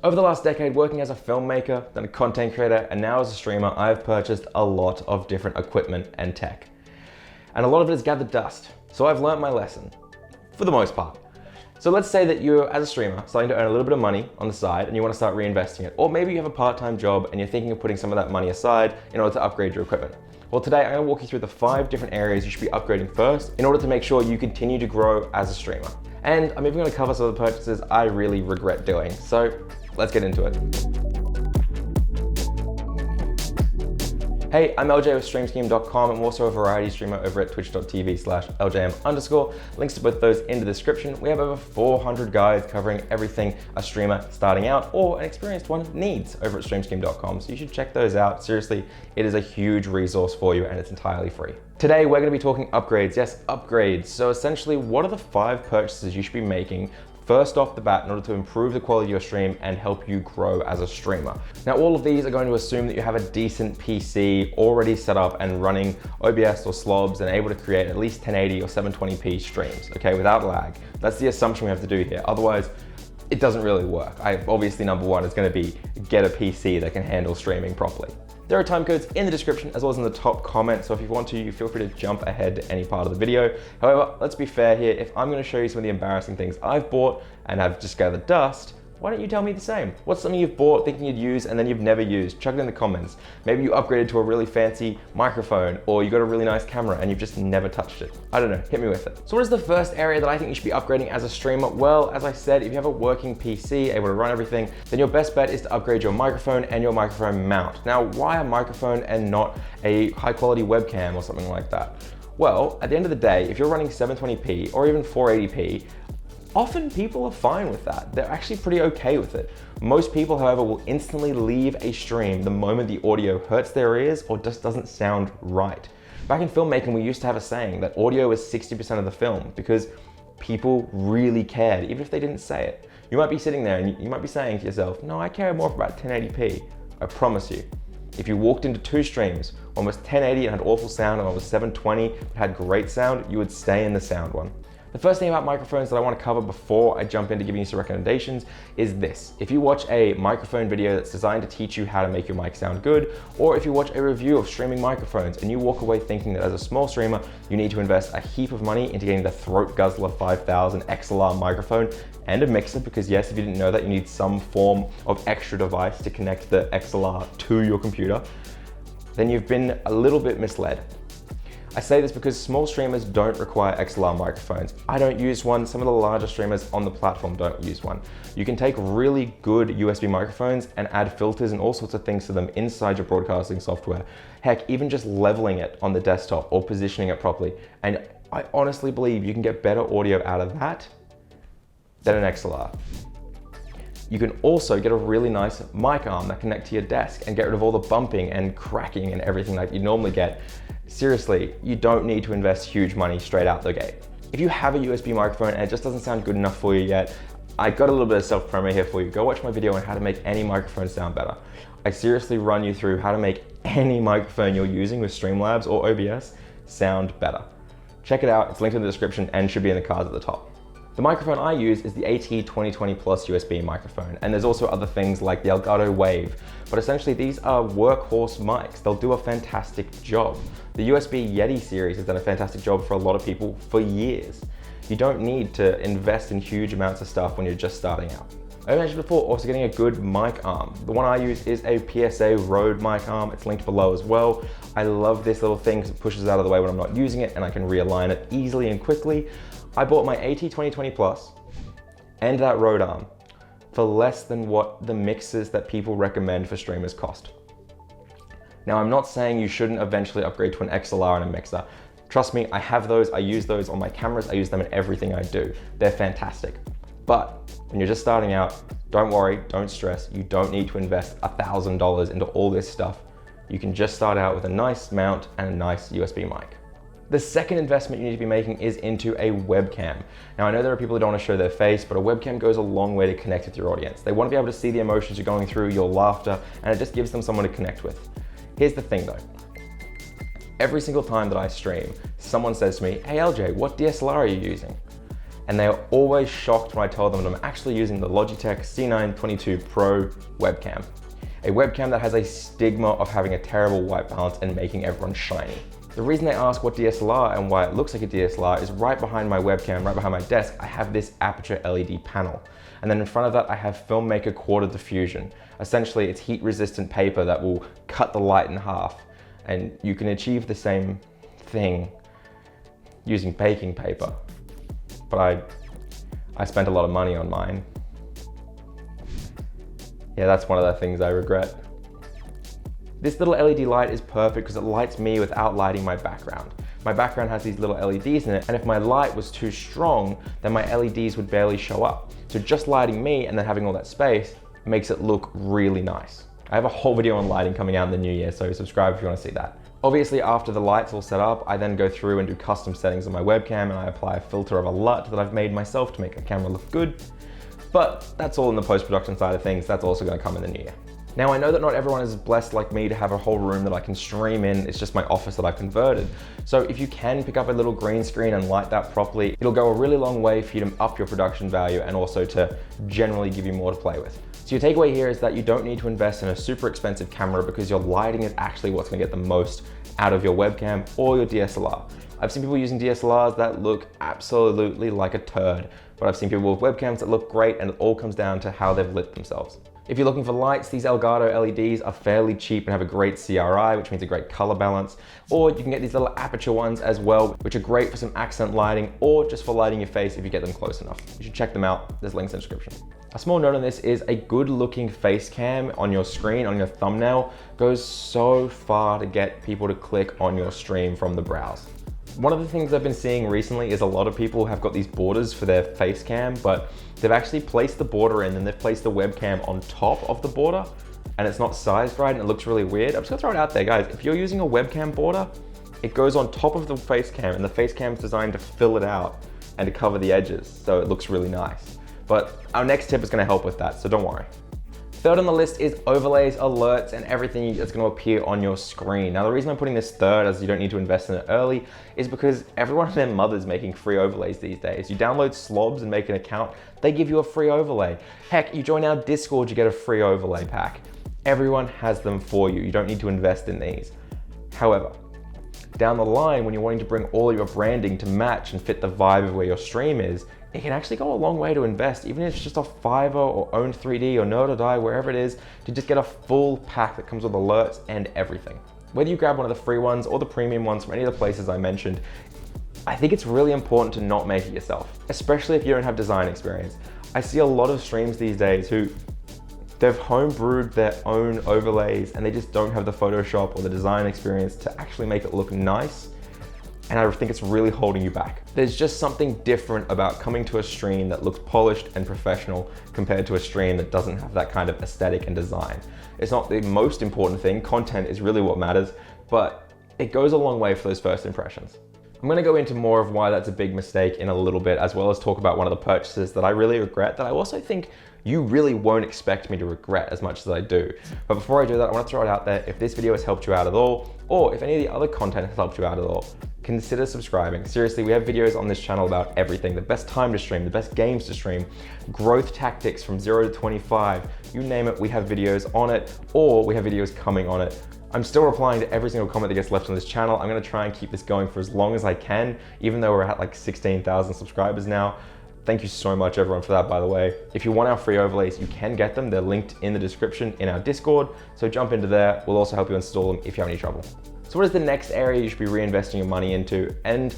Over the last decade, working as a filmmaker, then a content creator, and now as a streamer, I've purchased a lot of different equipment and tech. And a lot of it has gathered dust. So I've learned my lesson, for the most part. So let's say that you're, as a streamer, starting to earn a little bit of money on the side and you want to start reinvesting it. Or maybe you have a part-time job and you're thinking of putting some of that money aside in order to upgrade your equipment. Well, today I'm going to walk you through the 5 different areas you should be upgrading first in order to make sure you continue to grow as a streamer. And I'm even going to cover some of the purchases I really regret doing. So let's get into it. Hey, I'm Eljayem with StreamScheme.com. I'm also a variety streamer over at twitch.tv/Eljayem_. Links to both those in the description. We have over 400 guides covering everything a streamer starting out or an experienced one needs over at StreamScheme.com. So you should check those out. Seriously, it is a huge resource for you and it's entirely free. Today, we're going to be talking upgrades. Yes, upgrades. So essentially, what are the 5 purchases you should be making first off the bat in order to improve the quality of your stream and help you grow as a streamer? Now, all of these are going to assume that you have a decent PC already set up and running OBS or slobs and able to create at least 1080 or 720p streams, okay, without lag. That's the assumption we have to do here. Otherwise, it doesn't really work. Obviously, number one is going to be get a PC that can handle streaming properly. There are time codes in the description as well as in the top comment, so if you want to, you feel free to jump ahead to any part of the video. However, let's be fair here. If I'm going to show you some of the embarrassing things I've bought and have just gathered dust, why don't you tell me the same? What's something you've bought thinking you'd use and then you've never used? Chuck it in the comments. Maybe you upgraded to a really fancy microphone or you got a really nice camera and you've just never touched it. I don't know, hit me with it. So what is the first area that I think you should be upgrading as a streamer? Well, as I said, if you have a working PC able to run everything, then your best bet is to upgrade your microphone and your microphone mount. Now, why a microphone and not a high quality webcam or something like that? Well, at the end of the day, if you're running 720p or even 480p, often people are fine with that. They're actually pretty okay with it. Most people, however, will instantly leave a stream the moment the audio hurts their ears or just doesn't sound right. Back in filmmaking, we used to have a saying that audio is 60% of the film because people really cared, even if they didn't say it. You might be sitting there and you might be saying to yourself, no, I care more about 1080p. I promise you. If you walked into 2 streams, one was 1080 and had awful sound and one was 720 but had great sound, you would stay in the sound one. The first thing about microphones that I want to cover before I jump into giving you some recommendations is this. If you watch a microphone video that's designed to teach you how to make your mic sound good, or if you watch a review of streaming microphones and you walk away thinking that as a small streamer, you need to invest a heap of money into getting the Throat Guzzler 5000 XLR microphone and a mixer, because yes, if you didn't know that, you need some form of extra device to connect the XLR to your computer, then you've been a little bit misled. I say this because small streamers don't require XLR microphones. I don't use one. Some of the larger streamers on the platform don't use one. You can take really good USB microphones and add filters and all sorts of things to them inside your broadcasting software. Heck, even just leveling it on the desktop or positioning it properly. And I honestly believe you can get better audio out of that than an XLR. You can also get a really nice mic arm that connects to your desk and get rid of all the bumping and cracking and everything that you normally get. Seriously, you don't need to invest huge money straight out the gate. If you have a USB microphone and it just doesn't sound good enough for you yet, I got a little bit of self-promo here for you. Go watch my video on how to make any microphone sound better. I seriously run you through how to make any microphone you're using with Streamlabs or OBS sound better. Check it out, it's linked in the description and should be in the cards at the top. The microphone I use is the AT2020 Plus USB microphone, and there's also other things like the Elgato Wave, but essentially these are workhorse mics. They'll do a fantastic job. The USB Yeti series has done a fantastic job for a lot of people for years. You don't need to invest in huge amounts of stuff when you're just starting out. I mentioned before also getting a good mic arm. The one I use is a PSA Rode mic arm. It's linked below as well. I love this little thing because it pushes out of the way when I'm not using it and I can realign it easily and quickly. I bought my AT2020 Plus and that Rode arm for less than what the mixers that people recommend for streamers cost. Now, I'm not saying you shouldn't eventually upgrade to an XLR and a mixer. Trust me, I have those, I use those on my cameras, I use them in everything I do. They're fantastic. But when you're just starting out, don't worry, don't stress. You don't need to invest $1,000 into all this stuff. You can just start out with a nice mount and a nice USB mic. The second investment you need to be making is into a webcam. Now, I know there are people who don't want to show their face, but a webcam goes a long way to connect with your audience. They want to be able to see the emotions you're going through, your laughter, and it just gives them someone to connect with. Here's the thing though. Every single time that I stream, someone says to me, hey LJ, what DSLR are you using? and they are always shocked when I tell them that I'm actually using the Logitech C922 Pro webcam. A webcam that has a stigma of having a terrible white balance and making everyone shiny. The reason they ask what DSLR and why it looks like a DSLR is right behind my webcam, right behind my desk, I have this aperture LED panel. And then in front of that, I have filmmaker quarter diffusion. Essentially, it's heat resistant paper that will cut the light in half. And you can achieve the same thing using baking paper. But I spent a lot of money on mine. Yeah, that's one of the things I regret. This little LED light is perfect because it lights me without lighting my background. My background has these little LEDs in it, and if my light was too strong, then my LEDs would barely show up. So just lighting me and then having all that space makes it look really nice. I have a whole video on lighting coming out in the new year, so subscribe if you want to see that. Obviously, after the light's all set up, I then go through and do custom settings on my webcam, and I apply a filter of a LUT that I've made myself to make the camera look good. But that's all in the post-production side of things. That's also going to come in the new year. Now, I know that not everyone is blessed like me to have a whole room that I can stream in. It's just my office that I converted. So if you can pick up a little green screen and light that properly, it'll go a really long way for you to up your production value and also to generally give you more to play with. So your takeaway here is that you don't need to invest in a super expensive camera because your lighting is actually what's going to get the most out of your webcam or your DSLR. I've seen people using DSLRs that look absolutely like a turd, but I've seen people with webcams that look great, and it all comes down to how they've lit themselves. If you're looking for lights, these Elgato LEDs are fairly cheap and have a great CRI, which means a great color balance. Or you can get these little aperture ones as well, which are great for some accent lighting or just for lighting your face if you get them close enough. You should check them out. There's links in the description. A small note on this is a good looking face cam on your screen, on your thumbnail, goes so far to get people to click on your stream from the browse. One of the things I've been seeing recently is a lot of people have got these borders for their face cam, but they've actually placed the border in and they've placed the webcam on top of the border, and it's not sized right and it looks really weird. I'm just gonna throw it out there, guys. If you're using a webcam border, it goes on top of the face cam, and the face cam is designed to fill it out and to cover the edges, so it looks really nice. But our next tip is gonna help with that, so don't worry. Third on the list is overlays, alerts, and everything that's going to appear on your screen. Now, the reason I'm putting this third, as you don't need to invest in it early, is because everyone and their mother's making free overlays these days. You download Slobs and make an account, they give you a free overlay. Heck, you join our Discord, you get a free overlay pack. Everyone has them for you. You don't need to invest in these. However, down the line, when you're wanting to bring all of your branding to match and fit the vibe of where your stream is, it can actually go a long way to invest, even if it's just a Fiverr or Own 3D or Nerd or Die, wherever it is, to just get a full pack that comes with alerts and everything. Whether you grab one of the free ones or the premium ones from any of the places I mentioned, I think it's really important to not make it yourself, especially if you don't have design experience. I see a lot of streams these days who they've homebrewed their own overlays and they just don't have the Photoshop or the design experience to actually make it look nice. And I think it's really holding you back. There's just something different about coming to a stream that looks polished and professional compared to a stream that doesn't have that kind of aesthetic and design. It's not the most important thing. Content is really what matters, but it goes a long way for those first impressions. I'm gonna go into more of why that's a big mistake in a little bit, as well as talk about one of the purchases that I really regret that I also think you really won't expect me to regret as much as I do. But before I do that, I wanna throw it out there. If this video has helped you out at all, or if any of the other content has helped you out at all, consider subscribing. Seriously, we have videos on this channel about everything. The best time to stream, the best games to stream, growth tactics from 0 to 25, you name it, we have videos on it, or we have videos coming on it. I'm still replying to every single comment that gets left on this channel. I'm gonna try and keep this going for as long as I can, even though we're at like 16,000 subscribers now. Thank you so much everyone for that, by the way. If you want our free overlays, you can get them. They're linked in the description in our Discord. So jump into there. We'll also help you install them if you have any trouble. So what is the next area you should be reinvesting your money into? And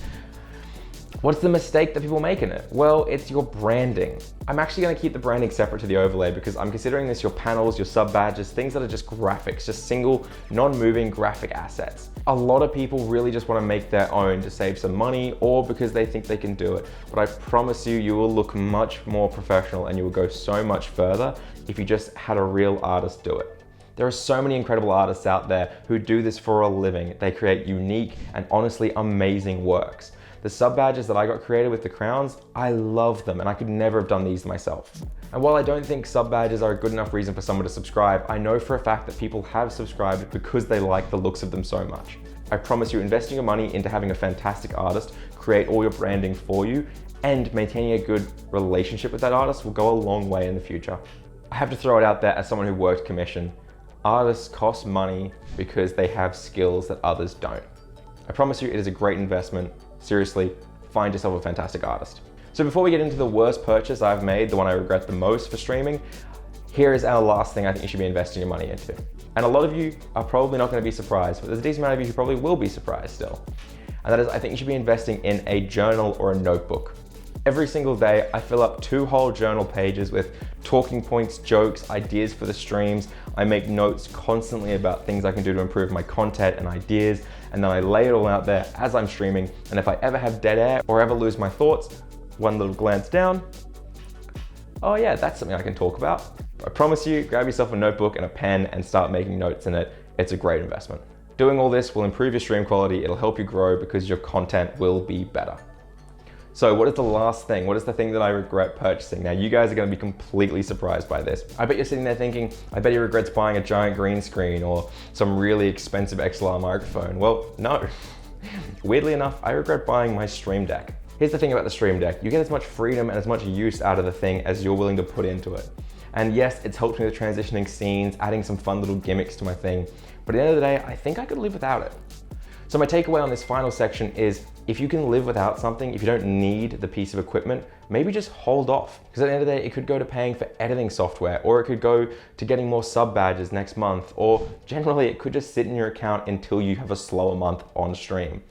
what's the mistake that people make in it? Well, it's your branding. I'm actually gonna keep the branding separate to the overlay because I'm considering this your panels, your sub badges, things that are just graphics, just single, non-moving graphic assets. A lot of people really just wanna make their own to save some money or because they think they can do it. But I promise you, you will look much more professional and you will go so much further if you just had a real artist do it. There are so many incredible artists out there who do this for a living. They create unique and honestly amazing works. The sub badges that I got created with the crowns, I love them and I could never have done these myself. And while I don't think sub badges are a good enough reason for someone to subscribe, I know for a fact that people have subscribed because they like the looks of them so much. I promise you, investing your money into having a fantastic artist create all your branding for you and maintaining a good relationship with that artist will go a long way in the future. I have to throw it out there as someone who worked commission. Artists cost money because they have skills that others don't. I promise you it is a great investment. Seriously, find yourself a fantastic artist. So before we get into the worst purchase I've made, the one I regret the most for streaming, here is our last thing I think you should be investing your money into. And a lot of you are probably not going to be surprised, but there's a decent amount of you who probably will be surprised still. And that is, I think you should be investing in a journal or a notebook. Every single day, I fill up 2 whole journal pages with talking points, jokes, ideas for the streams. I make notes constantly about things I can do to improve my content and ideas, and then I lay it all out there as I'm streaming. And if I ever have dead air or ever lose my thoughts, one little glance down, oh yeah, that's something I can talk about. I promise you, grab yourself a notebook and a pen and start making notes in it. It's a great investment. Doing all this will improve your stream quality. It'll help you grow because your content will be better. So what is the last thing? What is the thing that I regret purchasing? Now you guys are gonna be completely surprised by this. I bet you're sitting there thinking, I bet he regrets buying a giant green screen or some really expensive XLR microphone. Well, no. Weirdly enough, I regret buying my Stream Deck. Here's the thing about the Stream Deck. You get as much freedom and as much use out of the thing as you're willing to put into it. And yes, it's helped me with transitioning scenes, adding some fun little gimmicks to my thing. But at the end of the day, I think I could live without it. So my takeaway on this final section is, if you can live without something, if you don't need the piece of equipment, maybe just hold off. Because at the end of the day, it could go to paying for editing software, or it could go to getting more sub badges next month, or generally it could just sit in your account until you have a slower month on stream.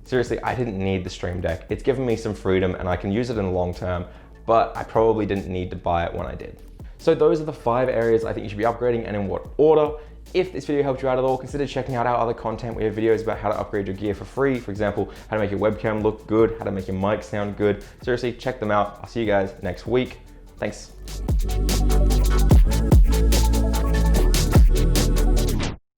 Seriously, I didn't need the Stream Deck. It's given me some freedom and I can use it in the long term, but I probably didn't need to buy it when I did. So those are the 5 areas I think you should be upgrading and in what order. If this video helped you out at all, consider checking out our other content. We have videos about how to upgrade your gear for free. For example, how to make your webcam look good, how to make your mic sound good. Seriously, check them out. I'll see you guys next week. Thanks.